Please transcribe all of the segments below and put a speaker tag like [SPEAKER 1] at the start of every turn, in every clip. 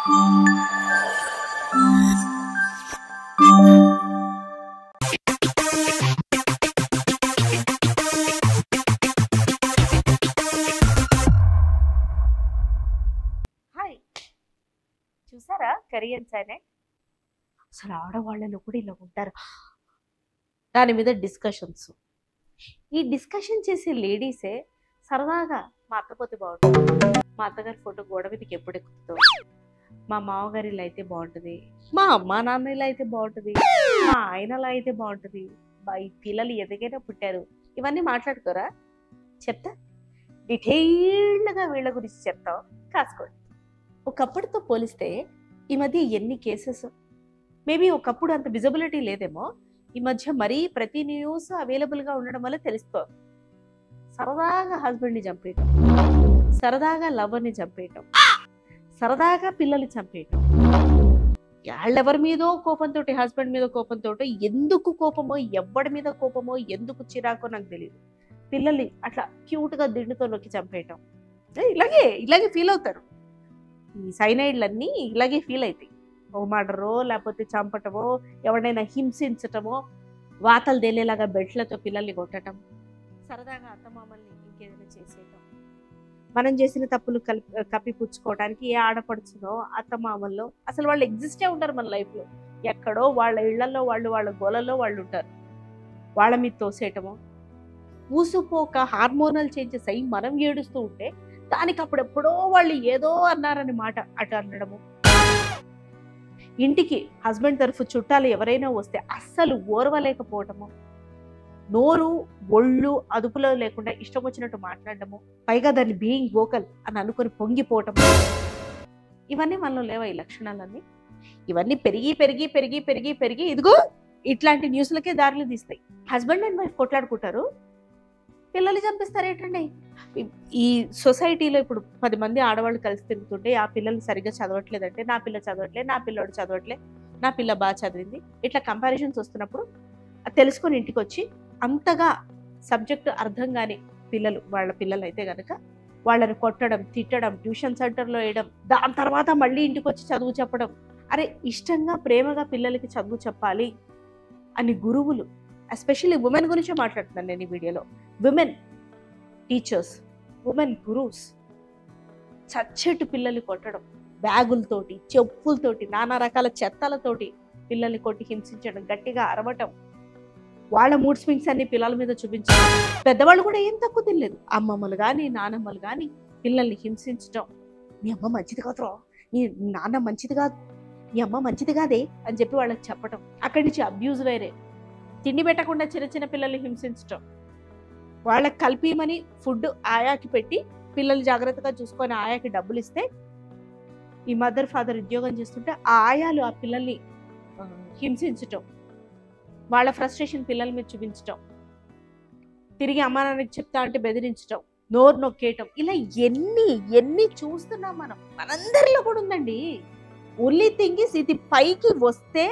[SPEAKER 1] Hi, చూసారా కరియన్స్ అనే? అసలు ఆడవాళ్ళలో కూడా ఇలా ఉంటారు. దాని మీద డిస్కషన్స్. ఈ డిస్కషన్ చేసే లేడీసే సరదాగా మా అత్తపోతే బాగుంటుంది, మా అత్తగారి ఫోటో గోడ మీదకి ఎప్పుడు ఎక్కుతుందో, మా మామగారి ఇలా అయితే బాగుంటుంది, మా అమ్మ నాన్న ఇలా అయితే బాగుంటుంది, మా ఆయనలా అయితే బాగుంటుంది, ఈ పిల్లలు ఎదగైనా పుట్టారు, ఇవన్నీ మాట్లాడుకోరా? చెప్తా, డీటెయిల్డ్గా వీళ్ళ గురించి చెప్తాం, కాసుకోండి. ఒకప్పటితో పోలిస్తే ఈ మధ్య ఎన్ని కేసెస్, మేబీ ఒకప్పుడు అంత విజిబిలిటీ లేదేమో, ఈ మధ్య మరీ ప్రతి న్యూస్ అవైలబుల్గా ఉండడం వల్ల తెలుస్తుంది. సరదాగా హస్బెండ్ని చంపేయటం, సరదాగా లవర్ని చంపేయటం, సరదాగా పిల్లల్ని చంపేయటం, వాళ్ళెవరి మీదో కోపంతో, హస్బెండ్ మీద కోపంతో, ఎందుకు కోపమో, ఎవరి మీద కోపమో, ఎందుకు చిరాకో నాకు తెలియదు, పిల్లల్ని అట్లా క్యూట్గా దిండుతో నొక్కి చంపేయటం. ఇలాగే ఫీల్ అవుతారు. ఈ సైనైడ్లన్నీ ఇలాగే ఫీల్ అవుతాయి. ఓ మర్డరో లేకపోతే చంపటమో, ఎవరినైనా హింసించటమో, వాతలు తేలేలాగా బెడ్లతో పిల్లల్ని కొట్టడం, సరదాగా అత్తమామల్ని ఇంకేదైనా చేసేయటం, మనం చేసిన తప్పులు కప్పిపుచ్చుకోవడానికి ఏ ఆడపడుచునో అత్తమామల్లో అసలు వాళ్ళు ఎగ్జిస్టే ఉంటారు మన లైఫ్లో. ఎక్కడో వాళ్ళ ఇళ్లలో వాళ్ళు, వాళ్ళ గోలలో వాళ్ళు ఉంటారు. వాళ్ళ మీద తోసేయటమో, ఊసుపోక హార్మోనల్ చేంజెస్ అయ్యి మనం ఏడుస్తూ ఉంటే దానికి అప్పుడెప్పుడో వాళ్ళు ఏదో అన్నారని మాట అటు అనడము, ఇంటికి హస్బెండ్ తరఫు చుట్టాలు ఎవరైనా వస్తే అస్సలు ఓర్వలేకపోవటము, నోరు ఒళ్ళు అదుపులో లేకుండా ఇష్టం వచ్చినట్టు మాట్లాడటము, పైగా దాన్ని బీయింగ్ వోకల్ అని అనుకుని పొంగిపోవటము, ఇవన్నీ మనలో లేవా ఈ లక్షణాలన్నీ? ఇవన్నీ పెరిగి పెరిగి పెరిగి పెరిగి పెరిగి ఇదిగో ఇట్లాంటి న్యూస్లకే దారులు తీస్తాయి. హస్బెండ్ అండ్ వైఫ్ కొట్లాడుకుంటారు, పిల్లలు చంపిస్తారేటండి. ఈ సొసైటీలో ఇప్పుడు 10 మంది ఆడవాళ్ళు కలిసి తిరుగుతుంటే ఆ పిల్లలు సరిగ్గా చదవట్లేదంటే, నా పిల్ల చదవట్లే, నా పిల్లోడు చదవట్లే, నా పిల్ల బాగా చదివింది, ఇట్లా కంపారిజన్స్ వస్తున్నప్పుడు అది తెలుసుకొని ఇంటికి వచ్చి అంతగా సబ్జెక్టు అర్థం కాని పిల్లలు, వాళ్ళ పిల్లలు అయితే కనుక వాళ్ళని కొట్టడం, తిట్టడం, ట్యూషన్ సెంటర్లో వేయడం, దాని తర్వాత మళ్ళీ ఇంటికి వచ్చి చదువు చెప్పడం. అరే, ఇష్టంగా ప్రేమగా పిల్లలకి చదువు చెప్పాలి అని గురువులు, ఎస్పెషల్లీ ఉమెన్ గురించే మాట్లాడుతున్నాను నేను ఈ వీడియోలో, విమెన్ టీచర్స్, ఉమెన్ గురూస్ చచ్చెట్టు పిల్లల్ని కొట్టడం, బ్యాగులతోటి, చెప్పులతోటి, నానా రకాల చెత్తలతోటి పిల్లల్ని కొట్టి హింసించడం, గట్టిగా అరవటం, వాళ్ళ మూడ్ స్వింగ్స్ అన్ని పిల్లల మీద చూపించడం. పెద్దవాళ్ళు కూడా ఏం తక్కువ తినలేదు, అమ్మమ్మలు కానీ నానమ్మలు కానీ పిల్లల్ని హింసించడం. మీ అమ్మ మంచిది కాదురా, నీ నాన్న మంచిది కాదు, మీ అమ్మ మంచిది కాదే అని చెప్పి వాళ్ళకి చెప్పడం. అక్కడి నుంచి అబ్యూజ్ వేరే, తిండి పెట్టకుండా చిన్న చిన్న పిల్లల్ని హింసించడం, వాళ్ళకి కలిపిమని ఫుడ్ ఆయాకి పెట్టి పిల్లలు జాగ్రత్తగా చూసుకొని ఆయాకి డబ్బులు ఇస్తే ఈ మదర్ ఫాదర్ ఉద్యోగం చేస్తుంటే ఆ ఆయాలు ఆ పిల్లల్ని హింసించటం, వాళ్ళ ఫ్రస్ట్రేషన్ పిల్లల మీద చూపించటం, తిరిగి అమ్మా నాన్నకి చెప్తా అంటే బెదిరించటం, నోరు నొక్కేయటం, ఇలా ఎన్ని చూస్తున్నాం మనం. మనందరిలో కూడా ఉందండి. ఓన్లీ థింగ్ ఇస్, ఇది పైకి వస్తే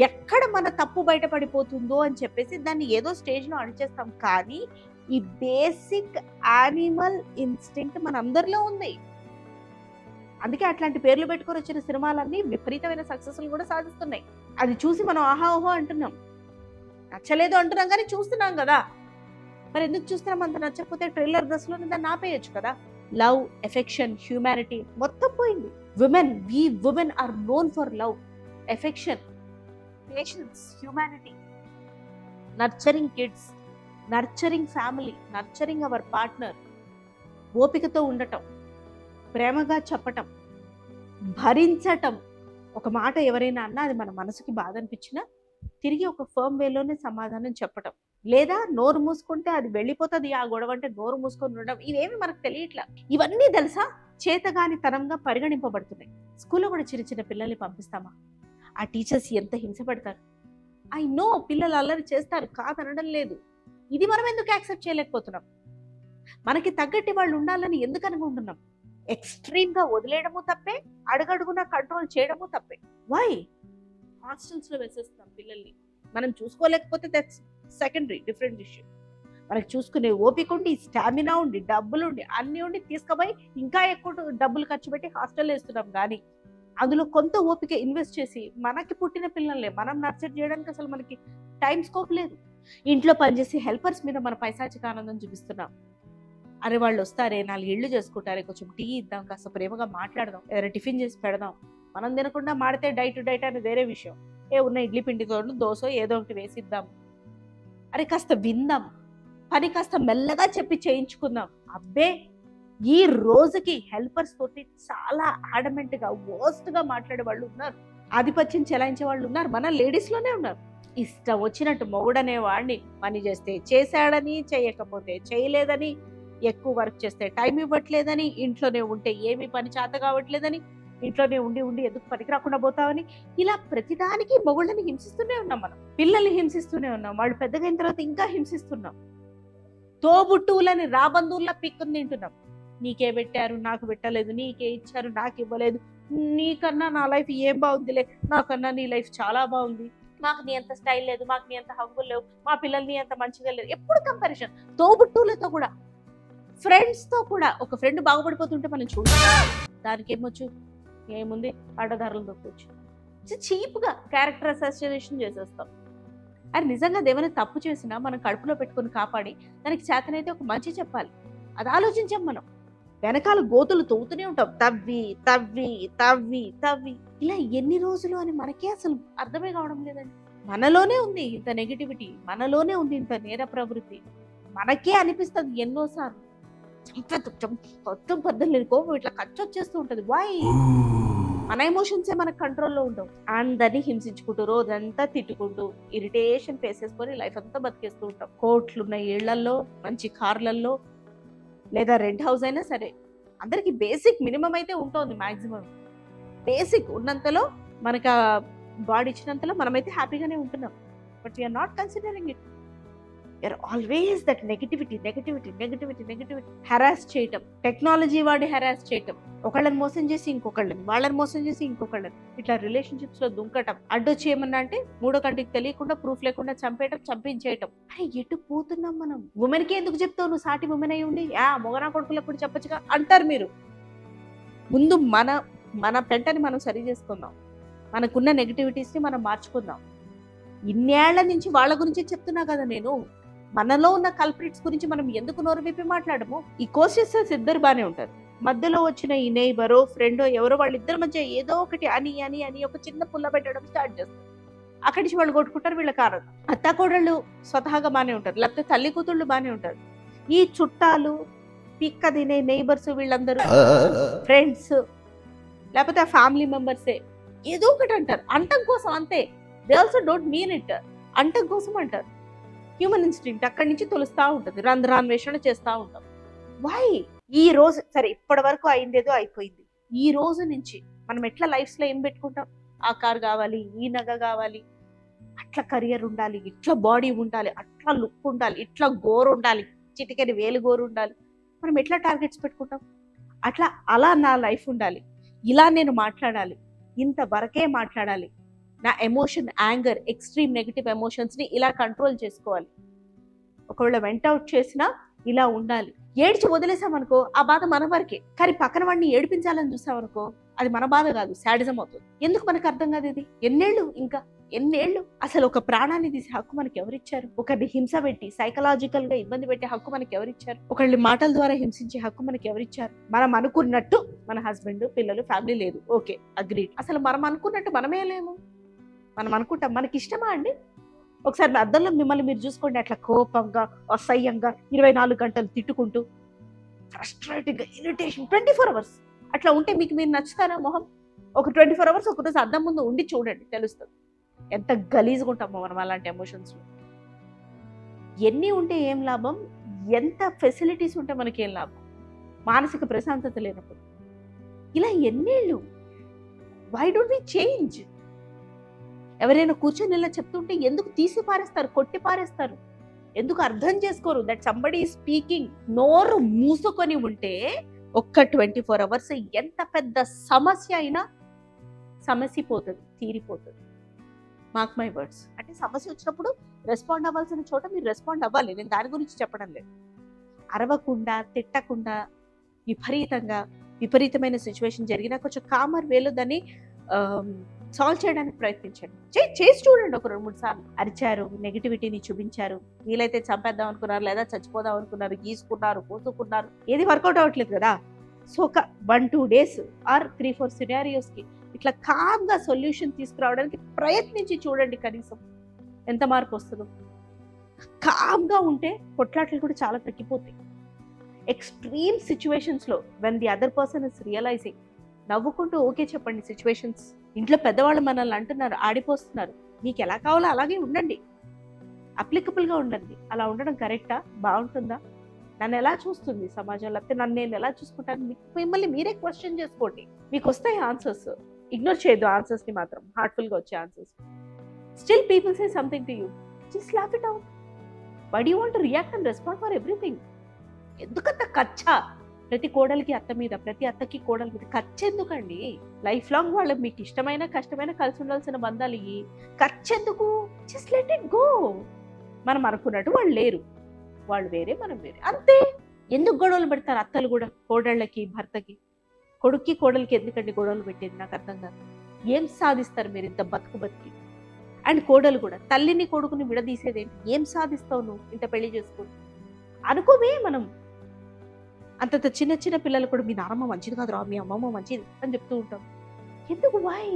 [SPEAKER 1] ఎక్కడ మన తప్పు బయటపడిపోతుందో అని చెప్పేసి దాన్ని ఏదో స్టేజ్లో అణిచేస్తాం. కానీ ఈ బేసిక్ యానిమల్ ఇన్స్టింక్ట్ మన అందరిలో ఉంది. అందుకే అట్లాంటి పేర్లు పెట్టుకొని వచ్చిన సినిమాలన్నీ విపరీతమైన సక్సెస్లు కూడా సాధిస్తున్నాయి. అది చూసి మనం ఆహా ఓహో అంటున్నాం, నచ్చలేదు అంటున్నాం, కానీ చూస్తున్నాం కదా. మరి ఎందుకు చూస్తున్నాం? అంత నచ్చకపోతే ట్రైలర్ దశలోనే దాన్ని ఆపేయచ్చు కదా. లవ్, ఎఫెక్షన్, హ్యూమానిటీ మొత్తం పోయింది. Women are known for love, affection, patience, humanity, nurturing kids, nurturing family, nurturing our partner, ఓపికతో ఉండటం, ప్రేమగా చెప్పటం, భరించటం. ఒక మాట ఎవరైనా అన్నా అది మన మనసుకి బాధ అనిపించినా తిరిగి ఒక ఫర్మ్ వేలోనే సమాధానం చెప్పటం, లేదా నోరు మూసుకుంటే అది వెళ్ళిపోతుంది ఆ గొడవ అంటే నోరు మూసుకొని ఉండడం. ఇవేమి మనకు తెలియట్లా. ఇవన్నీ తెలుసా చేతగాని తరంగా పరిగణింపబడుతున్నాయి. స్కూల్లో కూడా చిన్న చిన్న పిల్లల్ని పంపిస్తామా, ఆ టీచర్స్ ఎంత హింస పెడతారు. ఐ నో పిల్లలు అల్లరి చేస్తారు, కాదనడం లేదు. ఇది మనం ఎందుకు యాక్సెప్ట్ చేయలేకపోతున్నాం? మనకి తగ్గట్టి వాళ్ళు ఉండాలని ఎందుకు అనుకుంటున్నాం? ఎక్స్ట్రీమ్గా వదిలేయడము తప్పే, అడుగడుగునా కంట్రోల్ చేయడము తప్పే. వై? హాస్టల్స్లో వేసేస్తాం పిల్లల్ని. మనం చూసుకోలేకపోతే దట్స్ సెకండరీ, డిఫరెంట్ ఇష్యూ. మనకి చూసుకునే ఓపిక ఉండి, స్టామినా ఉండి, డబ్బులు ఉండి, అన్నీ ఉండి తీసుకుపోయి ఇంకా ఎక్కువ డబ్బులు ఖర్చు పెట్టి హాస్టల్లో వేస్తున్నాం. కానీ అందులో కొంత ఓపిక ఇన్వెస్ట్ చేసి మనకి పుట్టిన పిల్లల్ని మనం నర్చర్ చేయడానికి అసలు మనకి టైం స్కోప్ లేదు. ఇంట్లో పనిచేసి హెల్పర్స్ మీద మన పైశాచిక ఆనందం చూపిస్తున్నాం. అరే వాళ్ళు వస్తారే 4 ఇళ్ళు చేసుకుంటారే, కొంచెం టీ ఇద్దాం, కాస్త ప్రేమగా మాట్లాడదాం, ఏదైనా టిఫిన్ చేసి పెడదాం. మనం తినకుండా మాడితే డైట్ అని వేరే విషయం. ఉన్న ఇడ్లీ పిండితో దోశ ఏదో ఒకటి వేసిద్దాం. అరే కాస్త విందాం, పని కాస్త మెల్లగా చెప్పి చేయించుకుందాం. అబ్బే ఈ రోజుకి హెల్పర్స్ తోటి చాలా అడమెంట్ గా వర్స్ట్ గా మాట్లాడే వాళ్ళు ఉన్నారు, ఆధిపత్యం చెలాయించే వాళ్ళు ఉన్నారు, మన లేడీస్ లోనే ఉన్నారు. ఇష్టం వచ్చినట్టు మొగుడనే వాడిని పని చేస్తే చేశాడని, చేయకపోతే చేయలేదని, ఎక్కువ వర్క్ చేస్తే టైం ఇవ్వట్లేదని, ఇంట్లోనే ఉంటే ఏమీ పని చేత కావట్లేదని, ఇంట్లోనే ఉండి ఎందుకు పనికి రాకుండా పోతామని, ఇలా ప్రతిదానికి మొగుళ్ళని హింసిస్తూనే ఉన్నాం. మనం పిల్లల్ని హింసిస్తూనే ఉన్నాం, వాళ్ళు పెద్దగా అయిన తర్వాత ఇంకా హింసిస్తున్నాం. తోబుట్టువులని రాబంధువుల్లా పిక్కుని తింటున్నాం. నీకే పెట్టారు నాకు పెట్టలేదు, నీకే ఇచ్చారు నాకు ఇవ్వలేదు, నీకన్నా నా లైఫ్ ఏం బాగుందిలే, నాకన్నా నీ లైఫ్ చాలా బాగుంది, మాకు నీ అంత స్టైల్ లేదు, మాకు నీ అంత హంగులు లేవు, మా పిల్లల్ని అంత మంచిగా లేదు. ఎప్పుడు కంపారిజన్, తోబుట్టువులతో కూడా, ఫ్రెండ్స్ తో కూడా. ఒక ఫ్రెండ్ బాగుపడిపోతుంటే మనం చూడాలి, దానికి ఏమొచ్చు, ఏముంది అడ్డదారులు దొక్కొచ్చు, చీప్ గా క్యారెక్టర్ అసాసినేషన్ చేసేస్తాం. అది నిజంగా ఏమైనా తప్పు చేసినా మనం కడుపులో పెట్టుకుని కాపాడి దానికి చేతనైతే ఒక మంచి చెప్పాలి. అది ఆలోచించాం. మనం వెనకాల గోతులు తవ్వుతూనే ఉంటాం, తవ్వి తవ్వి తవ్వి తవ్వి. ఇలా ఎన్ని రోజులు అని మనకే అసలు అర్థమే కావడం లేదండి. మనలోనే ఉంది ఇంత నెగిటివిటీ, మనలోనే ఉంది ఇంత నేర ప్రవృత్తి. మనకే అనిపిస్తుంది ఎన్నోసార్లు పొద్దున లేదు కోపం ఇట్లా ఖర్చొచ్చేస్తూ ఉంటుంది. వై? మన ఎమోషన్సే మనకు కంట్రోల్లో ఉండవు. అందరినీ హింసించుకుంటూ రోజంతా తిట్టుకుంటూ ఇరిటేషన్ ఫేసేసుకొని లైఫ్ అంతా బతికేస్తూ ఉంటాం. కోట్లున్న ఇళ్లల్లో, మంచి కార్లల్లో, లేదా రెంట్ హౌస్ అయినా సరే అందరికి బేసిక్ మినిమం అయితే ఉంటుంది. మాక్సిమం బేసిక్ ఉన్నంతలో మనకు గాడ్ ఇచ్చినంతలో మనమైతే హ్యాపీగానే ఉంటున్నాం. But we are not considering it. We are always that negativity negativity negativity negativity. Harass చేయటం, టెక్నాలజీ వాడి హెరాస్ చేయటం, ఒకళ్ళని మోసం చేసి ఇంకొకళ్ళని, వాళ్ళని మోసం చేసి ఇంకొకళ్ళని, ఇట్లా రిలేషన్షిప్స్ లో దుంకటం, అడ్డొచ్చి ఏమన్నా అంటే మూడో కంటికి తెలియకుండా ప్రూఫ్ లేకుండా చంపేయటం, చంపించేయటం. అరే ఎటు పోతున్నాం మనం? ఉమెన్ కి ఎందుకు చెప్తావు నువ్వు సాటి ఉమెన్ అయి ఉండి? మొగనా కొడుకులకు కూడా చెప్పచ్చుగా అంటారు మీరు. ముందు మన పెంటని మనం సరి చేసుకుందాం, మనకున్న నెగిటివిటీస్ ని మనం మార్చుకుందాం. ఇన్నేళ్ల నుంచి వాళ్ళ గురించి చెప్తున్నా కదా నేను. మనలో ఉన్న కల్ప్రిట్స్ గురించి మనం ఎందుకు నోరు విప్పి మాట్లాడము? ఈ కోసిస్టర్స్ ఇద్దరు బానే ఉంటారు, మధ్యలో వచ్చిన ఈ నైబరో ఫ్రెండో ఎవరో వాళ్ళిద్దరి మధ్య ఏదో ఒకటి అని అని అని ఒక చిన్న పుల్ల పెట్టడం స్టార్ట్ చేస్తారు. అక్కడి నుంచి వాళ్ళు కొట్టుకుంటారు. వీళ్ళ కారణం అత్తాకోడళ్ళు స్వతహాగా బానే ఉంటారు, లేకపోతే తల్లి కూతుళ్ళు బానే ఉంటారు. ఈ చుట్టాలు, పిక్క తినే నైబర్స్, వీళ్ళందరూ ఫ్రెండ్స్, లేకపోతే ఆ ఫ్యామిలీ మెంబర్సే ఏదో ఒకటి అంటారు అంటం కోసం, అంతే. They also don't mean it. అంటం కోసం అంటారు. హ్యూమన్ ఇన్స్టింక్ట్ అక్కడి నుంచి తొలుస్తూ ఉంటుంది, రంధ్రాన్వేషణ చేస్తూ ఉంటాం. వై? ఈ రోజు సరే ఇప్పటి వరకు అయిందేదో అయిపోయింది. ఈ రోజు నుంచి మనం ఎట్లా లైఫ్స్ లో ఏం పెట్టుకుంటాం? ఆ కార్ కావాలి, ఈ నగ కావాలి, అట్లా కెరియర్ ఉండాలి, ఇట్లా బాడీ ఉండాలి, అట్లా లుక్ ఉండాలి, ఇట్లా గోరు ఉండాలి, చిటికెని వేలు గోరు ఉండాలి. మనం ఎట్లా టార్గెట్స్ పెట్టుకుంటాం? అలా నా లైఫ్ ఉండాలి, ఇలా నేను మాట్లాడాలి, ఇంతవరకే మాట్లాడాలి, నా emotion, anger, extreme negative emotions ని ఇలా కంట్రోల్ చేసుకోవాలి. ఒకవేళ వెంట అవుట్ చేసినా ఇలా ఉండాలి. ఏడ్చి వదిలేసామనుకో ఆ బాధ మన వరకే. కానీ పక్కన వాడిని ఏడిపించాలని చూసామనుకో అది మన బాధ కాదు, శాడిజం అవుతుంది. ఎందుకు మనకు అర్థం కాదు ఇది? ఎన్నేళ్ళు అసలు ఒక ప్రాణాన్ని తీసే హక్కు మనకి ఎవరిచ్చారు? ఒకరిని హింస పెట్టి సైకలాజికల్ గా ఇబ్బంది పెట్టే హక్కు మనకి ఎవరిచ్చారు? ఒకళ్ళని మాటల ద్వారా హింసించే హక్కు మనకి ఎవరిచ్చారు? మనం అనుకున్నట్టు మన హస్బెండ్, పిల్లలు, ఫ్యామిలీ లేదు, ఓకే అగ్రీడ్. అసలు మనం అనుకున్నట్టు మనమే లేము. మనం అనుకుంటాం. మనకి ఇష్టమా అండి? ఒకసారి అద్దంలో మిమ్మల్ని మీరు చూసుకోండి, అట్లా కోపంగా, అసహ్యంగా 24 గంటలు తిట్టుకుంటూ, ఫ్రస్ట్రేటింగ్ గా, ఇరిటేషన్ 24 అవర్స్ అట్లా ఉంటే మీకు మీరు నచ్చుతారా మొహం? ఒక 24 అవర్స్ ఒకరోజు అద్దం ముందు ఉండి చూడండి, తెలుస్తుంది ఎంత గలీజ్గా ఉంటామో మనం అలాంటి ఎమోషన్స్ లో. ఎన్ని ఉంటే ఏం లాభం? ఎంత ఫెసిలిటీస్ ఉంటే మనకి ఏం లాభం? మానసిక ప్రశాంతత లేనప్పుడు ఇలా ఎన్నేళ్ళు? Why don't we change? ఎవరైనా కూర్చొని ఇలా చెప్తుంటే ఎందుకు తీసి పారేస్తారు, కొట్టి పారేస్తారు? ఎందుకు అర్థం చేసుకోరు దట్ సంబడీ స్పీకింగ్? నోరు మూసుకొని ఉంటే ఒక్క 24 అవర్స్ ఎంత పెద్ద సమస్య అయినా సమస్య పోతుంది, తీరిపోతుంది. Mark my words. అంటే సమస్య వచ్చినప్పుడు రెస్పాండ్ అవ్వాల్సిన చోట మీరు రెస్పాండ్ అవ్వాలి. నేను దాని గురించి చెప్పడం లేదు. అరవకుండా, తిట్టకుండా, విపరీతంగా విపరీతమైన సిచ్యువేషన్ జరిగినా కొంచెం కామర్ వేలో దాన్ని సాల్వ్ చేయడానికి ప్రయత్నించండి. చేసి చూడండి ఒక 2-3 సార్లు. అరిచారు, నెగిటివిటీని చూపించారు, వీలైతే చంపేద్దాం అనుకున్నారు, లేదా చచ్చిపోదాం అనుకున్నారు, గీసుకున్నారు, పోసుకున్నారు, ఏది వర్కౌట్ అవ్వట్లేదు కదా. సో ఒక 1-2 డేస్ ఆర్ 3-4 సినారియోస్కి ఇట్లా కామ్గా సొల్యూషన్ తీసుకురావడానికి ప్రయత్నించి చూడండి. కనీసం ఎంత మార్పు వస్తుందో. కామ్గా ఉంటే కొట్లాటలు కూడా చాలా తగ్గిపోతాయి. ఎక్స్ట్రీమ్ సిచ్యువేషన్స్లో when the other person is realising, నవ్వుకుంటూ ఓకే చెప్పండి. సిచ్యువేషన్స్ ఇంట్లో పెద్దవాళ్ళు మనల్ని అంటున్నారు, ఆడిపోస్తున్నారు, మీకు ఎలా కావాలో అలాగే ఉండండి, అప్లికబుల్గా ఉండండి. అలా ఉండడం కరెక్టా? బాగుంటుందా? నన్ను ఎలా చూస్తుంది సమాజం, లేకపోతే నన్ను నేను ఎలా చూసుకుంటాను? మిమ్మల్ని మీరే క్వశ్చన్ చేసుకోండి. మీకు వస్తాయి ఆన్సర్స్. ఇగ్నోర్ చేయొద్దు ఆన్సర్స్ని మాత్రం, హార్ట్ఫుల్గా వచ్చే answers. Still people say something to you, just laugh it out. Why do you want to react and respond for everything? ఎందుకంత కచ్చా? ప్రతి కోడలికి అత్త మీద, ప్రతి అత్తకి కోడలి మీద ఖర్చెందుకండి? లైఫ్ లాంగ్ వాళ్ళు మీకు ఇష్టమైన కష్టమైన కలిసి ఉండాల్సిన బంధాలు ఇవి. ఖర్చెందుకు? Just let it go. మనం అనుకున్నట్టు వాళ్ళు లేరు, వాళ్ళు వేరే మనం వేరే, అంతే. ఎందుకు గొడవలు పెడతారు అత్తలు కూడా కోడళ్ళకి భర్తకి? కొడుక్కి కోడలికి ఎందుకండి గొడవలు పెట్టేది? నాకు అర్థం కాదు. ఏం సాధిస్తారు మీరు ఇంత బతికి? అండ్ కోడలు కూడా తల్లిని కొడుకుని విడదీసేదేంటి? ఏం సాధిస్తావు నువ్వు ఇంత పెళ్లి చేసుకుని? అనుకోమే మనం. అంత చిన్న చిన్న పిల్లలు కూడా మీ నాన్నమ్మ మంచిది కాదురా, మీ అమ్మమ్మ మంచిది అని చెప్తూ ఉంటాం. ఎందుకు? వై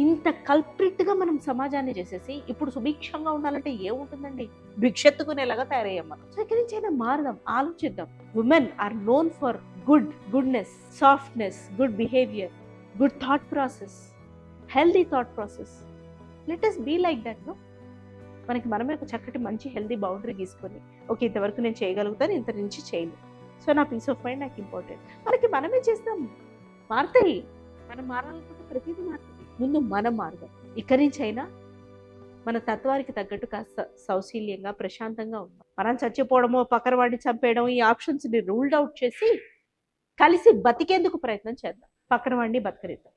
[SPEAKER 1] ఇంత కల్ప్రిట్గా మనం సమాజాన్ని చేసేసి ఇప్పుడు సుభిక్షంగా ఉండాలంటే ఏముంటుందండి? భిక్షెత్తుకునేలాగా తయారయ్యాం మనం. సో ఇక్కడి నుంచి అయినా మారదాం, ఆలోచిద్దాం. Women are known for goodness, softness, good behaviour, good thought process, healthy thought process. Let us be like that. No, మనకి మనమే ఒక చక్కటి మంచి హెల్దీ బౌండరీ గీసుకొని, ఓకే ఇంతవరకు నేను చేయగలుగుతాను, ఇంత నుంచి చేయలేదు, సో నా పీస్ ఆఫ్ మైండ్ నాకు ఇంపార్టెంట్. మనకి మనమే చేస్తాం, మారుతాయి. మనం మారాలనుకుంటే ప్రతిదీ మారుతుంది. ముందు మనం మారుదాం. ఇక్కడి నుంచి అయినా మన తత్వానికి తగ్గట్టు కాస్త సౌశీల్యంగా ప్రశాంతంగా ఉందాం. మనం చచ్చిపోవడమో పక్కన వాడిని చంపేయడం ఈ ఆప్షన్స్ని రూల్డ్ అవుట్ చేసి కలిసి బతికేందుకు ప్రయత్నం చేద్దాం. పక్కన వాడిని బతకరిద్దాం.